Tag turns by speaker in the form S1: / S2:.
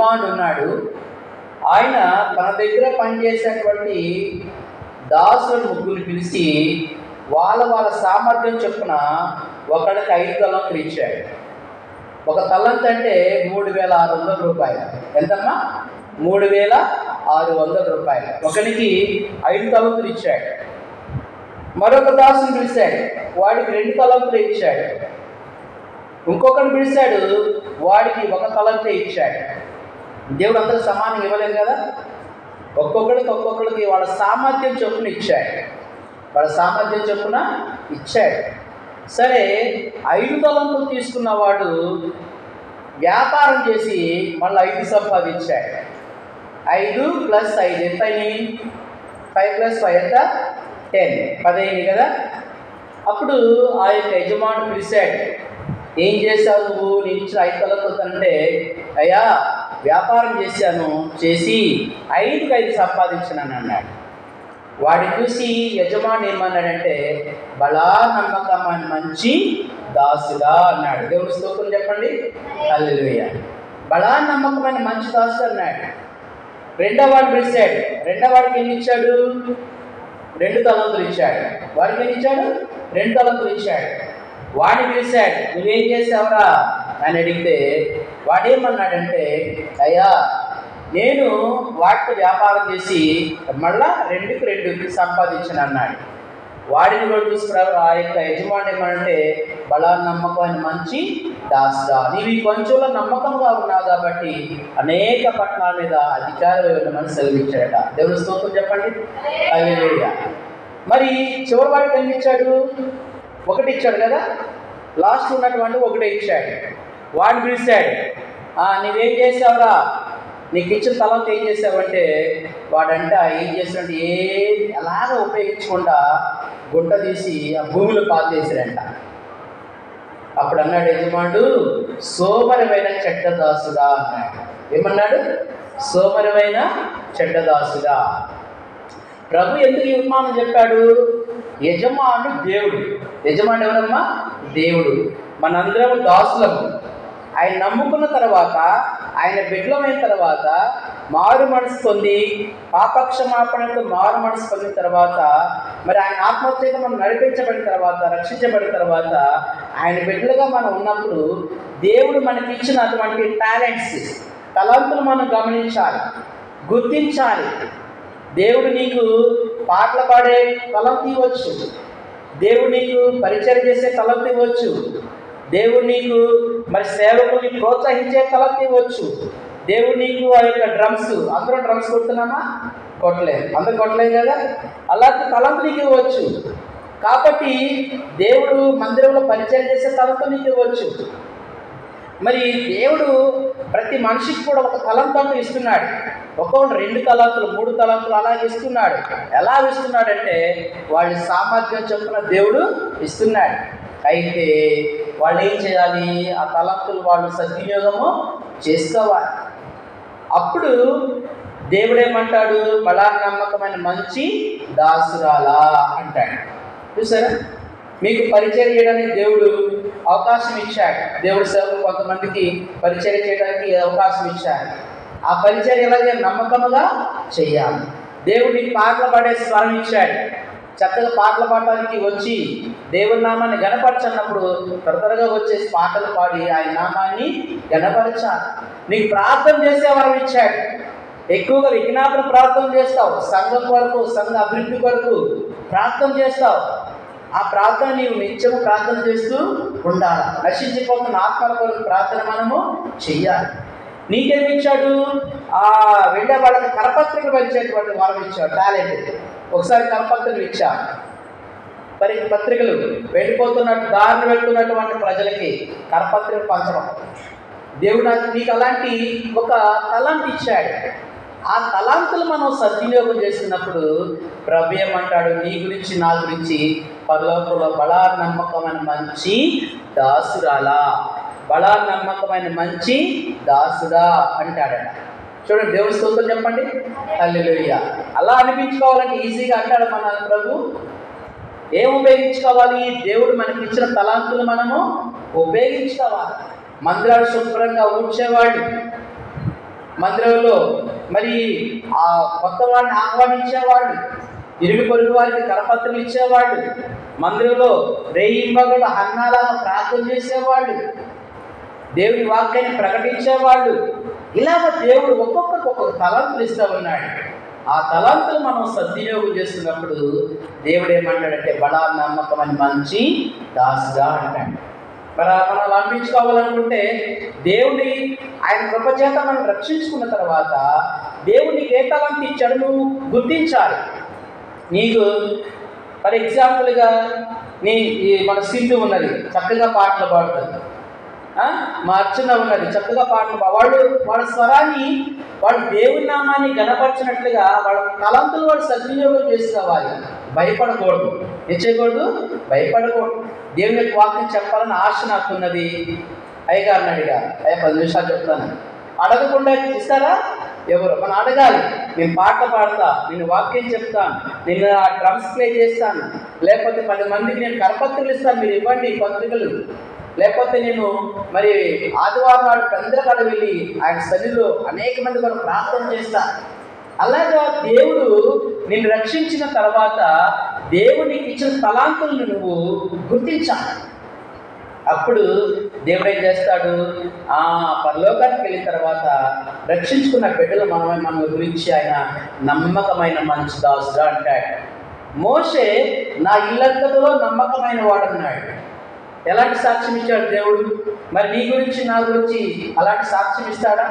S1: యజమానుడు ఉన్నాడు. ఆయన తన దగ్గర పనిచేసేటువంటి దాసులను ముగ్గురు పిలిచి వాళ్ళ సామర్థ్యం చొప్పున ఒకడికి 5 తలంతులు ఇచ్చాడు. ఒక తలంతు అంటే 3,600 రూపాయలు. ఎంతమ్మా? 3,600 రూపాయలు. ఒకనికి 5 తలంతులు ఇచ్చాడు. మరొక దాసుని పిలిచాడు, వాడికి 2 తలంతులు ఇచ్చాడు. ఇంకొకరిని పిలిచాడు, వాడికి 1 తలంతే ఇచ్చాడు. దేవుడు అందరూ సమానంగా ఇవ్వలేదు కదా. ఒక్కొక్కడికి వాళ్ళ సామర్థ్యం చొప్పున ఇచ్చాడు. ఇచ్చాడు. సరే, 5 తలంతులు తీసుకున్నవాడు వ్యాపారం చేసి మళ్ళీ 5 సంపాదించాడు. 5 + 5 ఎంత అయింది? 5 + 5 ఎంత? 10. 10 అయింది కదా. అప్పుడు ఆ యొక్క యజమానుడు పిలిచాడు, ఏం చేశావు నువ్వు? నేను ఇచ్చిన 5 తలంతులు అంటే, అయ్యా వ్యాపారం చేసి 5కి 5 సంపాదించానని అన్నాడు. వాడిని చూసి యజమాని ఏమన్నాడంటే, బలా నమ్మకమైన మంచి దాసుడా అన్నాడు. దేవుని స్తోత్రం చెప్పండి. హల్లెలూయా. బలా నమ్మకమైన మంచి దాసుడు అన్నాడు. రెండో వాడు పిలిచాడు. రెండో వాడికి ఎన్ని ఇచ్చాడు? 2 తలంతులు ఇచ్చాడు. వాడికి ఎన్ని ఇచ్చాడు? 2 తలంతులు ఇచ్చాడు. వాడిని పిలిచాడు, నువ్వేం చేసావురా అని అడిగితే వాడేమన్నాడంటే, అయ్యా నేను వాటితో వ్యాపారం చేసి మళ్ళా 2కి 2 సంపాదించాను అన్నాడు. వాడిని కూడా చూసుకురావు. ఆ యొక్క యజమాని ఏమంటే, బలా నమ్మకమైన మంచి దాసుడా, నీవు ఈ కొంచెంలో నమ్మకంగా ఉన్నావు కాబట్టి అనేక పట్టణాల మీద అధికారం ఇవ్వమని సెలవిచ్చాడట. దేవుని స్తోత్రం చెప్పండి. హల్లెలూయా. మరి చివరి వాడికి ఎన్ని ఇచ్చాడు? 1 ఇచ్చాడు కదా. లాస్ట్ ఉన్నటువంటి 1 ఇచ్చాడు. వాడిని పిలిచాడు, నువ్వేం చేసావురా? నీకు ఇచ్చిన తలంత ఏం చేసావంటే, వాడంట ఏం చేసినట్టు ఎలాగ ఉపయోగించకుండా గుంట తీసి ఆ భూమిలో పాతేసాడంట. అప్పుడు అన్నాడు యజమానుడు, సోమరివైన చెడ్డదాసుడా అన్నాడు. ఏమన్నాడు? సోమరివైన చెడ్డదాసుడా. ప్రభు ఎందుకు ఈ ఉపమానం చెప్పాడు? యజమానుడు దేవుడు. యజమానుడు ఎవరమ్మా? దేవుడు. మనందరం దాసులము. ఆయన నమ్ముకున్న తర్వాత, ఆయన బిడ్డలమైన తర్వాత, మారు మనసు పొంది పాపక్షమాపణతో మారు మనసు పొందిన తర్వాత, మరి ఆయన ఆత్మహత్యగా మనం నడిపించబడిన తర్వాత, రక్షించబడిన తర్వాత, ఆయన బిడ్డలుగా మనం ఉన్నప్పుడు దేవుడు మనకి ఇచ్చిన అటువంటి టాలెంట్స్, తలంతులు మనం గమనించాలి, గుర్తించాలి. దేవుడు నీకు పాటలు పాడే తలంతు ఇవ్వచ్చు. దేవుడు నీకు పరిచయం చేసే తలంతు ఇవ్వచ్చు. దేవుడు నీకు మరి సేవకుల్ని ప్రోత్సహించే తలంతు ఇవ్వచ్చు. దేవుడు నీకు ఆ యొక్క డ్రమ్స్, అందరూ డ్రమ్స్ కొడుతున్నామా? కొట్టలేదు. అందరూ కొట్టలేదు కదా. అలాంటి తలంతు నీకు ఇవ్వచ్చు. కాబట్టి దేవుడు మందిరంలో పరిచయం చేసే తలంతు నీకు ఇవ్వచ్చు. మరి దేవుడు ప్రతి మనిషికి కూడా ఒక తలంతు ఇస్తున్నాడు. ఒక్కొక్కరు 2 తలంతులు 3 తలంతులు అలాగే ఇస్తున్నాడు. ఎలా ఇస్తున్నాడంటే, వాళ్ళ సామర్థ్యం చొప్పున దేవుడు ఇస్తున్నాడు. అయితే వాళ్ళు ఏం చేయాలి? ఆ తలంతులు వాళ్ళు సద్వినియోగము చేసుకోవాలి. అప్పుడు దేవుడేమంటాడు? బలా నమ్మకమైన మంచి దాసురాలా అంటాడు. చూసారా? మీకు పరిచయం చేయడానికి దేవుడు అవకాశం ఇచ్చాడు. దేవుడు సేవకు కొంతమందికి పరిచయం చేయడానికి అవకాశం ఇచ్చాడు. ఆ పరిచయం ఎలాగే నమ్మకముగా చెయ్యాలి. దేవుడు నీకు పాటలు పాడే స్వరం ఇచ్చాడు. చక్కగా పాటలు పాడడానికి వచ్చి దేవుని నామాన్ని గణపరచన్నప్పుడు త్వరగా వచ్చేసి పాటలు పాడి ఆయన నామాన్ని గణపరచాలి. నీకు ప్రార్థన చేసే వరం ఇచ్చాడు. ఎక్కువగా విజ్ఞాపన ప్రార్థన చేస్తావు. సంఘం కొరకు, సంఘ అభివృద్ధి కొరకు ప్రార్థన చేస్తావు. ఆ ప్రార్థన నీవు నిత్యము ప్రార్థన చేస్తూ ఉండాలి. నశించిపోతున్న ఆత్మల కొరకు ప్రార్థన మనము చెయ్యాలి. నీకేమి ఇచ్చాడు? వెళ్ళే వాళ్ళకి కరపత్రిక పంచేటువంటి వరం ఇచ్చాడు, టాలెంట్. ఒకసారి కరపత్రికలు ఇచ్చా. పత్రికలు వెళ్ళిపోతున్నట్టు దారిని వెళ్తున్నటువంటి ప్రజలకి కరపత్రిక పంచడం. దేవుడు నీకు అలాంటి ఒక తలాంతు ఇచ్చాడు. ఆ తలాంతులు మనం సద్వినియోగం చేస్తున్నప్పుడు ప్రభు ఏమంటాడు? నీ గురించి, నా గురించి పరలోకంలో బలా నమ్మకమైన మంచి దాసురాలా, బలా నమ్మకమైన మంచి దాసుడా అంటాడట. చూడండి, దేవుని స్తోత్రం చెప్పండి. హల్లెలూయా. అలా అనిపించుకోవాలంటే ఈజీగా అంటాడు మన ప్రభు. ఏం ఉపయోగించుకోవాలి? దేవుడు మనకి ఇచ్చిన తలాంతులు మనము ఉపయోగించుకోవాలి. మందిరాలు శుభ్రంగా ఊడ్చేవాళ్ళు, మందిరంలో మరి ఆ కొత్త వాడిని ఆహ్వానించేవాళ్ళు, ఇరుగు పొరుగు వారికి కరపత్రులు ఇచ్చేవాళ్ళు, మందిరంలో రేయింబగలు హన్నాలను ప్రార్థన చేసేవాళ్ళు, దేవుని వాక్యాన్ని ప్రకటించేవాళ్ళు. ఇలాగ దేవుడు ఒక్కొక్కరికి ఒక్కొక్క తలంతులు ఇస్తూ ఉన్నాడు. ఆ తలంతులు మనం సద్వినియోగం చేస్తున్నప్పుడు దేవుడు ఏమంటాడంటే బడా నమ్మకమని మంచి దాసుగా అంటాడు. మరి మనం అనిపించుకోవాలనుకుంటే దేవుని ఆయన కృపచేత మనం రక్షించుకున్న తర్వాత దేవునికి ఏ తలంతి ఇచ్చాడు నువ్వు గుర్తించాలి. నీకు ఫర్ ఎగ్జాంపుల్గా మన సింధు ఉన్నది, చక్కగా పాటలు పాడుతుంది. మా అర్చన ఉన్నది, చక్కగా పాటలు వాళ్ళ స్వరాన్ని వాడు దేవుని నామాన్ని గణపరిచినట్లుగా వాళ్ళ తలంతులు వాడు సద్వినియోగం చేసుకోవాలి. భయపడకూడదు. ఏం చేయకూడదు? భయపడకూడదు. దేవుని యొక్క వాక్యం చెప్పాలని ఆశ నాకున్నది. అయ్యగారిని అడిగా, 10 నిమిషాలు చెప్తాను. అడగకుండా ఇస్తారా? ఎవరు? మనం అడగాలి. నేను పాటలు పాడతా, నేను వాక్యం చెప్తాను, నేను ఆ డ్రమ్స్ ప్లే చేస్తాను, లేకపోతే 10 మందికి నేను కరపత్రులు ఇస్తాను, మీరు ఇవ్వండి పత్రికలు, లేకపోతే నేను మరి ఆదివారం నాడు పెద్దకాడ వెళ్ళి ఆయన సన్నిధిలో అనేక మంది మనం ప్రార్థన చేస్తా. అలాగా దేవుడు నిన్ను రక్షించిన తర్వాత దేవునికి ఇచ్చిన తలాంతులను నువ్వు గుర్తించాలి. అప్పుడు దేవుడు ఏం చేస్తాడు? పరలోకానికి వెళ్ళిన తర్వాత రక్షించుకున్న బిడ్డలు మన గురించి ఆయన నమ్మకమైన మంచి దాసుగా అంటాడు. మోషే నా ఇల్లంతలో నమ్మకమైన వాడు అన్నాడు. ఎలాంటి సాక్ష్యం ఇచ్చాడు దేవుడు? మరి నీ గురించి నా గురించి అలాంటి సాక్ష్యం ఇస్తాడా?